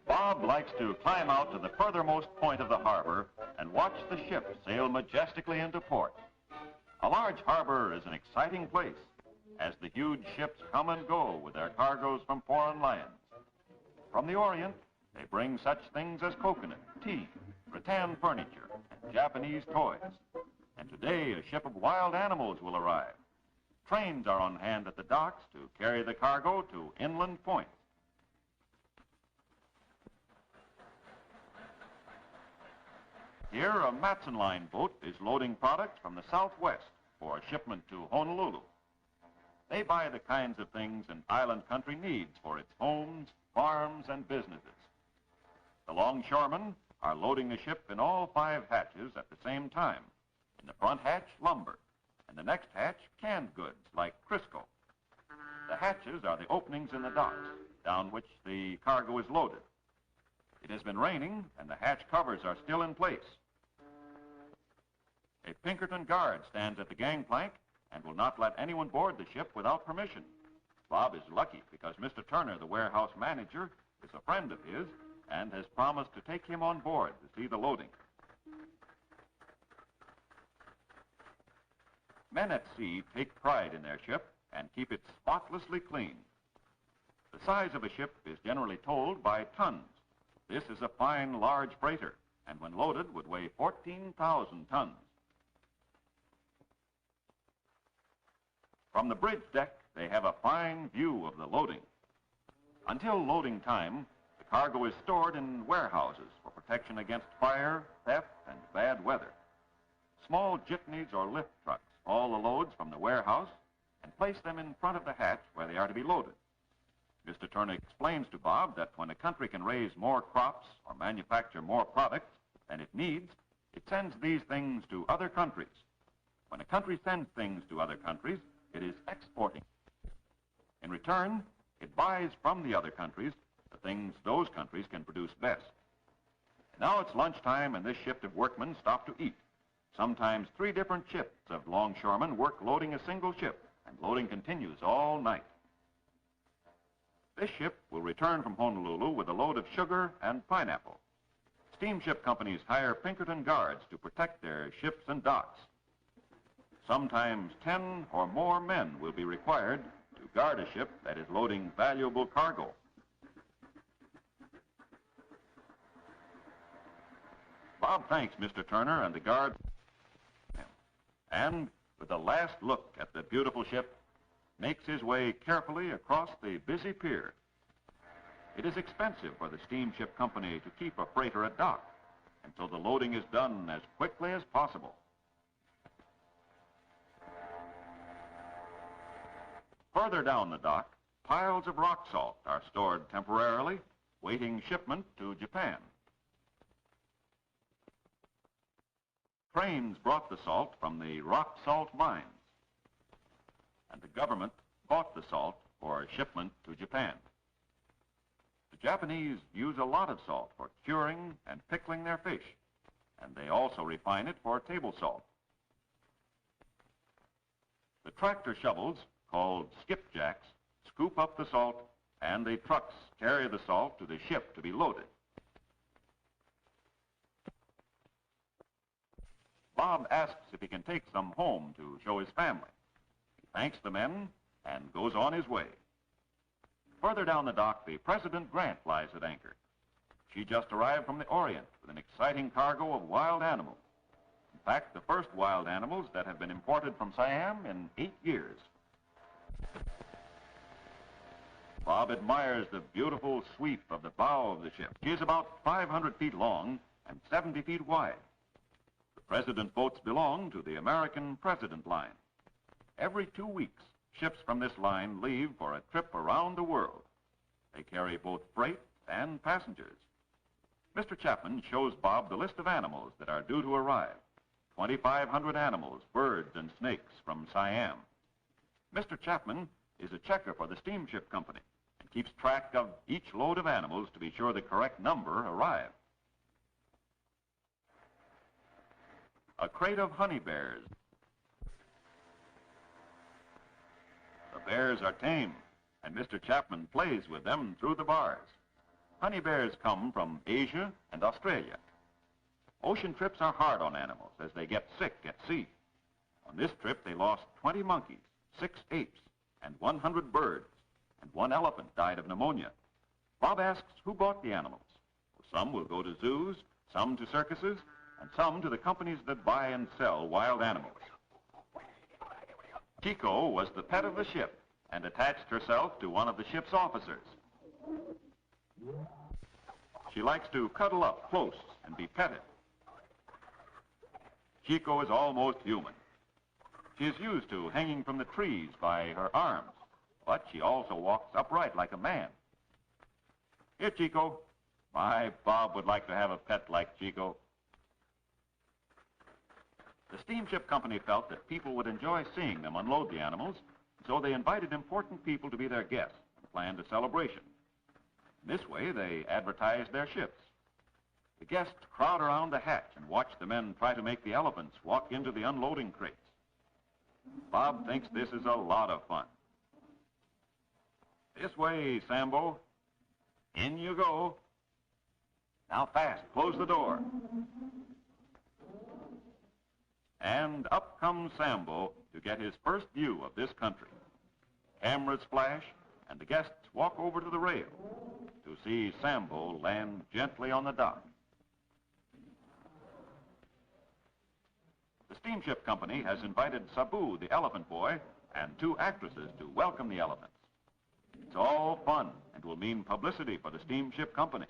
Bob likes to climb out to the furthermost point of the harbor and watch the ship sail majestically into port. A large harbor is an exciting place as the huge ships come and go with their cargoes from foreign lands. From the Orient, they bring such things as coconut, tea, rattan furniture, and Japanese toys. And today, a ship of wild animals will arrive. Trains are on hand at the docks to carry the cargo to inland points. Here, a Matson Line boat is loading products from the southwest for a shipment to Honolulu. They buy the kinds of things an island country needs for its homes, farms, and businesses. The longshoremen are loading the ship in all 5 hatches at the same time. In the front hatch, lumber, and the next hatch, canned goods like Crisco. The hatches are the openings in the docks down which the cargo is loaded. It has been raining, and the hatch covers are still in place. A Pinkerton guard stands at the gangplank and will not let anyone board the ship without permission. Bob is lucky because Mr. Turner, the warehouse manager, is a friend of his and has promised to take him on board to see the loading. Men at sea take pride in their ship and keep it spotlessly clean. The size of a ship is generally told by tons. This is a fine, large freighter, and when loaded would weigh 14,000 tons. From the bridge deck, they have a fine view of the loading. Until loading time, the cargo is stored in warehouses for protection against fire, theft, and bad weather. Small jitneys or lift trucks haul the loads from the warehouse and place them in front of the hatch where they are to be loaded. Mr. Turner explains to Bob that when a country can raise more crops or manufacture more products than it needs, it sends these things to other countries. When a country sends things to other countries, it is exporting. In return, it buys from the other countries the things those countries can produce best. Now it's lunchtime, and this shift of workmen stop to eat. Sometimes 3 different shifts of longshoremen work loading a single ship, and loading continues all night. This ship will return from Honolulu with a load of sugar and pineapple. Steamship companies hire Pinkerton guards to protect their ships and docks. Sometimes 10 or more men will be required to guard a ship that is loading valuable cargo. Bob thanks Mr. Turner and the guards, and with a last look at the beautiful ship, makes his way carefully across the busy pier. It is expensive for the steamship company to keep a freighter at dock, and so the loading is done as quickly as possible. Further down the dock, piles of rock salt are stored temporarily, waiting shipment to Japan. Trains brought the salt from the rock salt mines, and the government bought the salt for shipment to Japan. The Japanese use a lot of salt for curing and pickling their fish, and they also refine it for table salt. The tractor shovels, called skipjacks, scoop up the salt, and the trucks carry the salt to the ship to be loaded. Bob asks if he can take some home to show his family. He thanks the men and goes on his way. Further down the dock, the President Grant lies at anchor. She just arrived from the Orient with an exciting cargo of wild animals. In fact, the first wild animals that have been imported from Siam in 8 years. Bob admires the beautiful sweep of the bow of the ship. She is about 500 feet long and 70 feet wide. The President boats belong to the American President Line. Every 2 weeks, ships from this line leave for a trip around the world. They carry both freight and passengers. Mr. Chapman shows Bob the list of animals that are due to arrive. 2,500 animals, birds, and snakes from Siam. Mr. Chapman is a checker for the steamship company and keeps track of each load of animals to be sure the correct number arrive. A crate of honey bears. The bears are tame, and Mr. Chapman plays with them through the bars. Honey bears come from Asia and Australia. Ocean trips are hard on animals as they get sick at sea. On this trip, they lost 20 monkeys, 6 apes, and 100 birds, and 1 elephant died of pneumonia. Bob asks who bought the animals. Some will go to zoos, some to circuses, and some to the companies that buy and sell wild animals. Chico was the pet of the ship and attached herself to one of the ship's officers. She likes to cuddle up close and be petted. Chico is almost human. She is used to hanging from the trees by her arms, but she also walks upright like a man. Here, Chico. My Bob would like to have a pet like Chico. The steamship company felt that people would enjoy seeing them unload the animals, so they invited important people to be their guests and planned a celebration. This way, they advertised their ships. The guests crowd around the hatch and watch the men try to make the elephants walk into the unloading crates. Bob thinks this is a lot of fun. This way, Sambo. In you go. Now fast, close the door. And up comes Sambo to get his first view of this country. Cameras flash, and the guests walk over to the rail to see Sambo land gently on the dock. The steamship company has invited Sabu, the elephant boy, and 2 actresses to welcome the elephants. It's all fun and will mean publicity for the steamship company.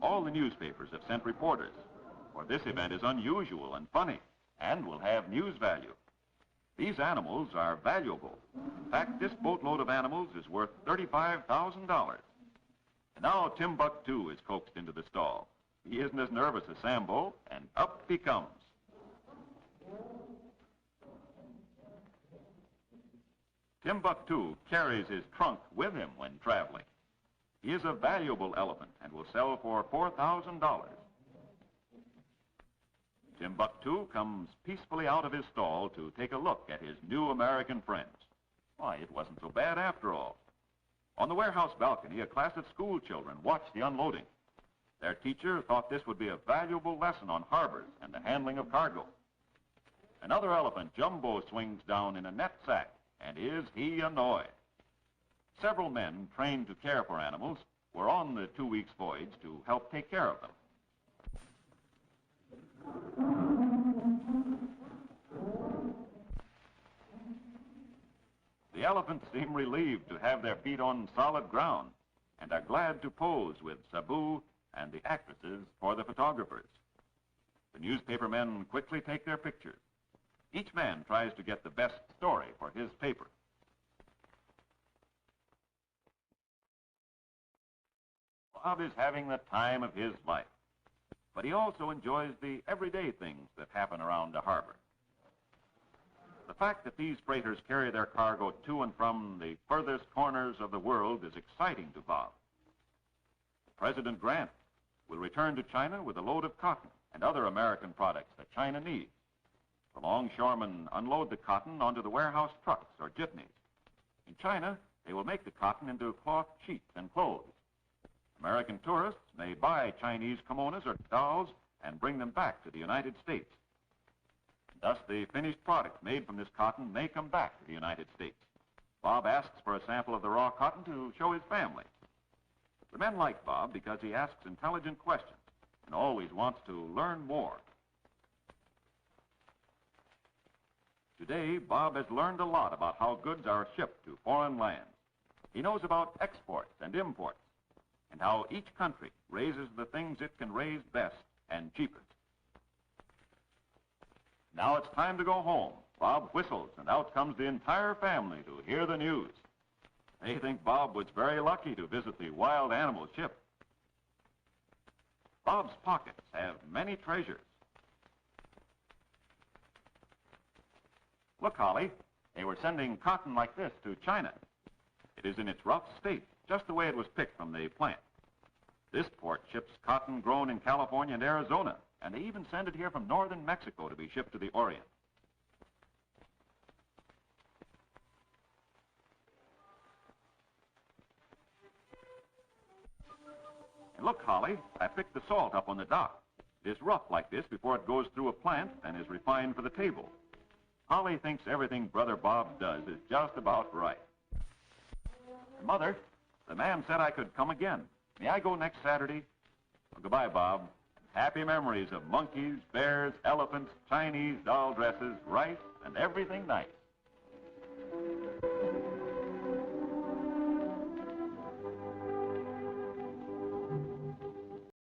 All the newspapers have sent reporters, for this event is unusual and funny and will have news value. These animals are valuable. In fact, this boatload of animals is worth $35,000. And now Timbuktu is coaxed into the stall. He isn't as nervous as Sambo, and up he comes. Timbuktu carries his trunk with him when traveling. He is a valuable elephant and will sell for $4,000. Timbuktu comes peacefully out of his stall to take a look at his new American friends. Why, it wasn't so bad after all. On the warehouse balcony, a class of school children watched the unloading. Their teacher thought this would be a valuable lesson on harbors and the handling of cargo. Another elephant, Jumbo, swings down in a net sack, and is he annoyed. Several men trained to care for animals were on the 2 weeks voyage to help take care of them. The elephants seem relieved to have their feet on solid ground and are glad to pose with Sabu and the actresses for the photographers. The newspaper men quickly take their pictures. Each man tries to get the best story for his paper. Bob is having the time of his life, but he also enjoys the everyday things that happen around the harbor. The fact that these freighters carry their cargo to and from the furthest corners of the world is exciting to Bob. President Grant will return to China with a load of cotton and other American products that China needs. The longshoremen unload the cotton onto the warehouse trucks or jitneys. In China, they will make the cotton into cloth sheets and clothes. American tourists may buy Chinese kimonos or dolls and bring them back to the United States. Thus, the finished product made from this cotton may come back to the United States. Bob asks for a sample of the raw cotton to show his family. The men like Bob because he asks intelligent questions and always wants to learn more. Today, Bob has learned a lot about how goods are shipped to foreign lands. He knows about exports and imports, and how each country raises the things it can raise best and cheapest. Now it's time to go home. Bob whistles, and out comes the entire family to hear the news. They think Bob was very lucky to visit the wild animal ship. Bob's pockets have many treasures. Look, Holly, they were sending cotton like this to China. It is in its rough state, just the way it was picked from the plant. This port ships cotton grown in California and Arizona, and they even send it here from northern Mexico to be shipped to the Orient. And look, Holly, I picked the salt up on the dock. It is rough like this before it goes through a plant and is refined for the table. Holly thinks everything Brother Bob does is just about right. Mother, the man said I could come again. May I go next Saturday? Well, goodbye, Bob. Happy memories of monkeys, bears, elephants, Chinese doll dresses, rice, and everything nice.